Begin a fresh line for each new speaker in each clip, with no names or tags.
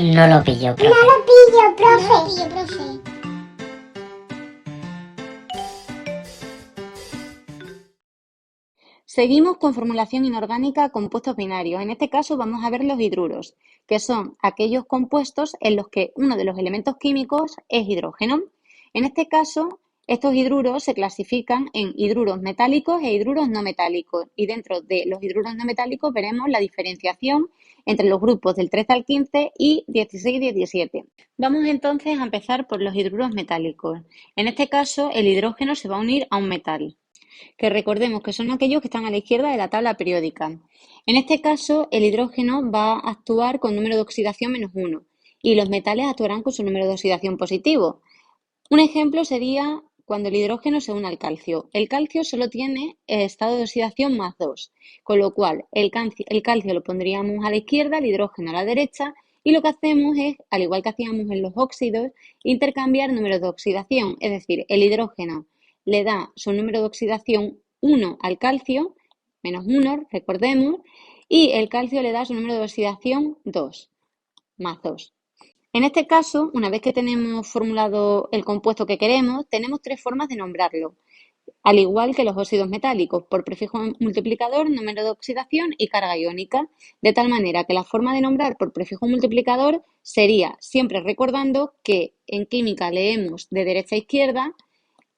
No lo pillo, profe.
No lo pillo, profe.
Seguimos con formulación inorgánica compuestos binarios. En este caso vamos a ver los hidruros, que son aquellos compuestos en los que uno de los elementos químicos es hidrógeno. En este caso, estos hidruros se clasifican en hidruros metálicos e hidruros no metálicos. Y dentro de los hidruros no metálicos veremos la diferenciación entre los grupos del 13 al 15 y 16 y 17. Vamos entonces a empezar por los hidruros metálicos. En este caso, el hidrógeno se va a unir a un metal, que recordemos que son aquellos que están a la izquierda de la tabla periódica. En este caso, el hidrógeno va a actuar con número de oxidación -1 y los metales actuarán con su número de oxidación positivo. Un ejemplo sería cuando el hidrógeno se une al calcio. El calcio solo tiene estado de oxidación +2, con lo cual el calcio lo pondríamos a la izquierda, el hidrógeno a la derecha, y lo que hacemos es, al igual que hacíamos en los óxidos, intercambiar números de oxidación, es decir, el hidrógeno le da su número de oxidación 1 al calcio, -1, recordemos, y el calcio le da su número de oxidación 2, +2. En este caso, una vez que tenemos formulado el compuesto que queremos, tenemos tres formas de nombrarlo, al igual que los óxidos metálicos, por prefijo multiplicador, número de oxidación y carga iónica, de tal manera que la forma de nombrar por prefijo multiplicador sería, siempre recordando que en química leemos de derecha a izquierda,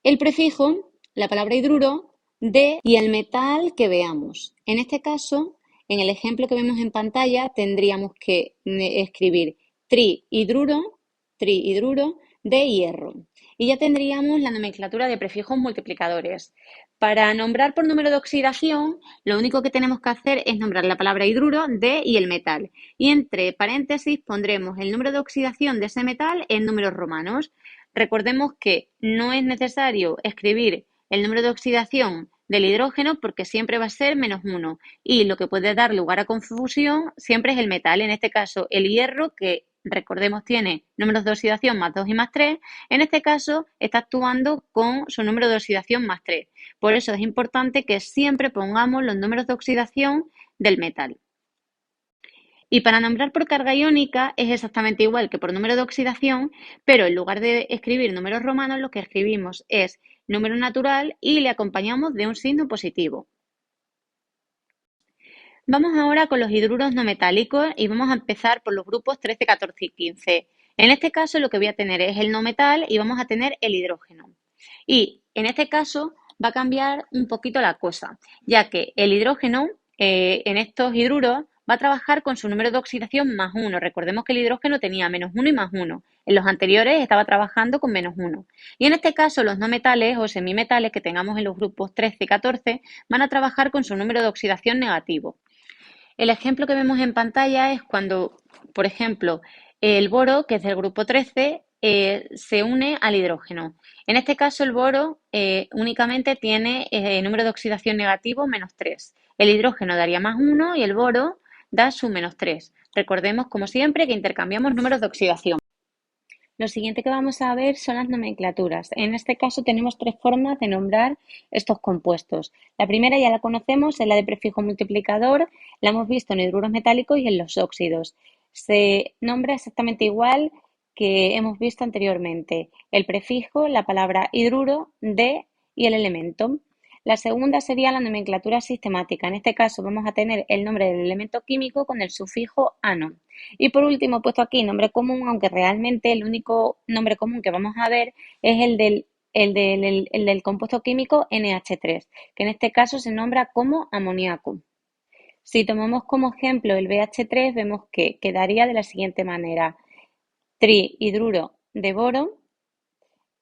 el prefijo, la palabra hidruro, de y el metal que veamos. En este caso, en el ejemplo que vemos en pantalla, tendríamos que escribir trihidruro de hierro. Y ya tendríamos la nomenclatura de prefijos multiplicadores. Para nombrar por número de oxidación, lo único que tenemos que hacer es nombrar la palabra hidruro de y el metal. Y entre paréntesis pondremos el número de oxidación de ese metal en números romanos. Recordemos que no es necesario escribir el número de oxidación del hidrógeno porque siempre va a ser -1 y lo que puede dar lugar a confusión siempre es el metal, en este caso el hierro, que recordemos tiene números de oxidación +2 y +3, en este caso está actuando con su número de oxidación +3. Por eso es importante que siempre pongamos los números de oxidación del metal. Y para nombrar por carga iónica es exactamente igual que por número de oxidación, pero en lugar de escribir números romanos, lo que escribimos es número natural y le acompañamos de un signo positivo. Vamos ahora con los hidruros no metálicos y vamos a empezar por los grupos 13, 14 y 15. En este caso lo que voy a tener es el no metal y vamos a tener el hidrógeno. Y en este caso va a cambiar un poquito la cosa, ya que el hidrógeno en estos hidruros va a trabajar con su número de oxidación +1. Recordemos que el hidrógeno tenía -1 y +1. En los anteriores estaba trabajando con -1. Y en este caso los no metales o semimetales que tengamos en los grupos 13 y 14 van a trabajar con su número de oxidación negativo. El ejemplo que vemos en pantalla es cuando, por ejemplo, el boro, que es del grupo 13, se une al hidrógeno. En este caso, el boro únicamente tiene número de oxidación negativo -3. El hidrógeno daría +1 y el boro da su -3. Recordemos, como siempre, que intercambiamos números de oxidación. Lo siguiente que vamos a ver son las nomenclaturas. En este caso tenemos tres formas de nombrar estos compuestos. La primera ya la conocemos, es la de prefijo multiplicador, la hemos visto en hidruros metálicos y en los óxidos. Se nombra exactamente igual que hemos visto anteriormente. El prefijo, la palabra hidruro, de y el elemento. La segunda sería la nomenclatura sistemática. En este caso vamos a tener el nombre del elemento químico con el sufijo ano. Y por último he puesto aquí nombre común, aunque realmente el único nombre común que vamos a ver es el del compuesto químico NH3, que en este caso se nombra como amoníaco. Si tomamos como ejemplo el BH3, vemos que quedaría de la siguiente manera: trihidruro de boro.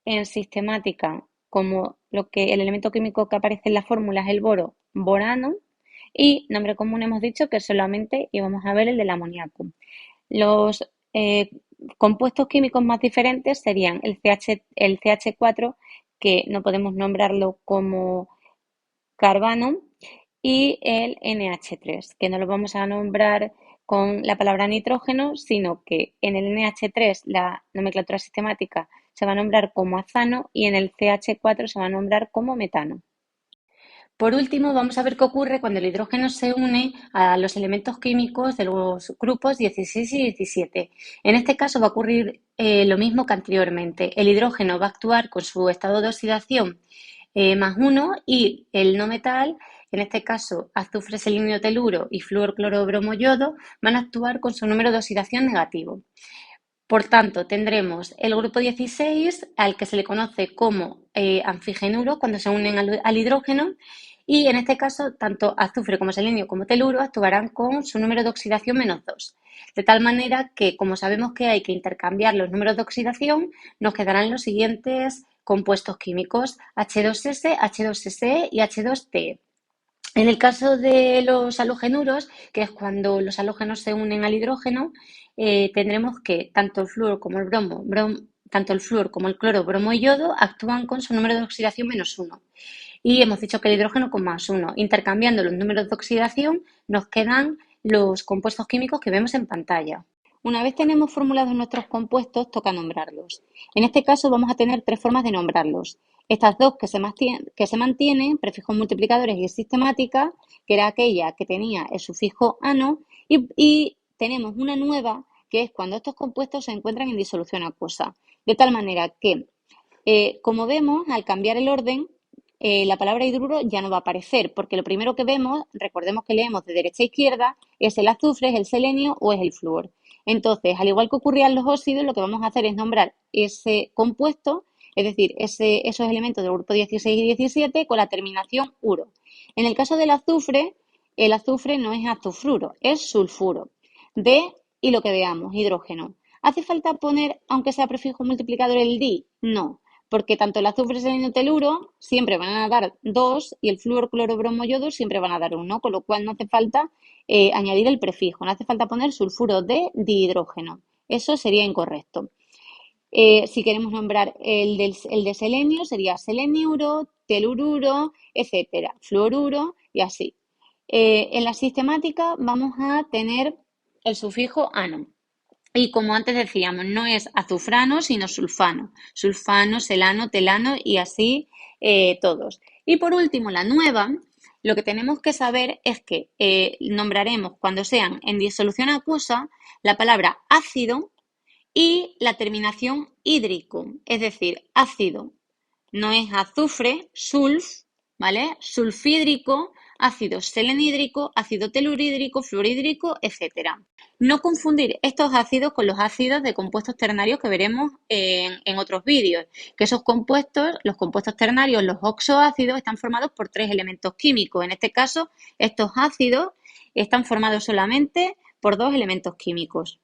En sistemática, como el elemento químico que aparece en la fórmula es el boro, borano. Y nombre común hemos dicho que solamente íbamos a ver el del amoníaco. Los compuestos químicos más diferentes serían el CH4, que no podemos nombrarlo como carbano, y el NH3, que no lo vamos a nombrar con la palabra nitrógeno, sino que en el NH3 la nomenclatura sistemática se va a nombrar como azano y en el CH4 se va a nombrar como metano. Por último, vamos a ver qué ocurre cuando el hidrógeno se une a los elementos químicos de los grupos 16 y 17. En este caso va a ocurrir lo mismo que anteriormente. El hidrógeno va a actuar con su estado de oxidación +1 y el no metal, en este caso azufre, selenio, teluro y flúor, cloro, bromo, yodo, van a actuar con su número de oxidación negativo. Por tanto, tendremos el grupo 16, al que se le conoce como anfigenuro cuando se unen al hidrógeno, y en este caso tanto azufre como selenio como teluro actuarán con su número de oxidación -2. De tal manera que, como sabemos que hay que intercambiar los números de oxidación, nos quedarán los siguientes compuestos químicos: H2S, H2SE y H2TE. En el caso de los halogenuros, que es cuando los halógenos se unen al hidrógeno, tendremos que tanto el flúor como el tanto el flúor como el cloro, bromo y yodo actúan con su número de oxidación -1. Y hemos dicho que el hidrógeno con +1. Intercambiando los números de oxidación, nos quedan los compuestos químicos que vemos en pantalla. Una vez tenemos formulados nuestros compuestos, toca nombrarlos. En este caso vamos a tener tres formas de nombrarlos. Estas dos que se mantienen, prefijos multiplicadores y sistemática, que era aquella que tenía el sufijo ano, y tenemos una nueva, que es cuando estos compuestos se encuentran en disolución acuosa. De tal manera que, como vemos, al cambiar el orden, la palabra hidruro ya no va a aparecer, porque lo primero que vemos, recordemos que leemos de derecha a izquierda, es el azufre, es el selenio o es el flúor. Entonces, al igual que ocurría en los óxidos, lo que vamos a hacer es nombrar ese compuesto, es decir, esos elementos del grupo 16 y 17 con la terminación uro. En el caso del azufre, el azufre no es azufruro, es sulfuro. Y lo que veamos, hidrógeno. ¿Hace falta poner, aunque sea prefijo multiplicador, el di? No, porque tanto el azufre, selenio, teluro siempre van a dar 2 y el flúor, cloro, bromo, yodo siempre van a dar 1, con lo cual no hace falta añadir el prefijo, no hace falta poner sulfuro de dihidrógeno. Eso sería incorrecto. Si queremos nombrar el de selenio, sería seleniuro, telururo, etcétera, fluoruro y así. En la sistemática vamos a tener el sufijo ano. Y como antes decíamos, no es azufrano, sino sulfano. Sulfano, selano, telano y así todos. Y por último, la nueva, lo que tenemos que saber es que nombraremos cuando sean en disolución acuosa la palabra ácido y la terminación hídrico, es decir, ácido no es azufre, sulf, ¿vale? Sulfhídrico, ácido selenhídrico, ácido telurídrico, fluorhídrico, etcétera. No confundir estos ácidos con los ácidos de compuestos ternarios que veremos en otros vídeos, que esos compuestos, los compuestos ternarios, los oxoácidos, están formados por 3 elementos químicos. En este caso, estos ácidos están formados solamente por 2 elementos químicos.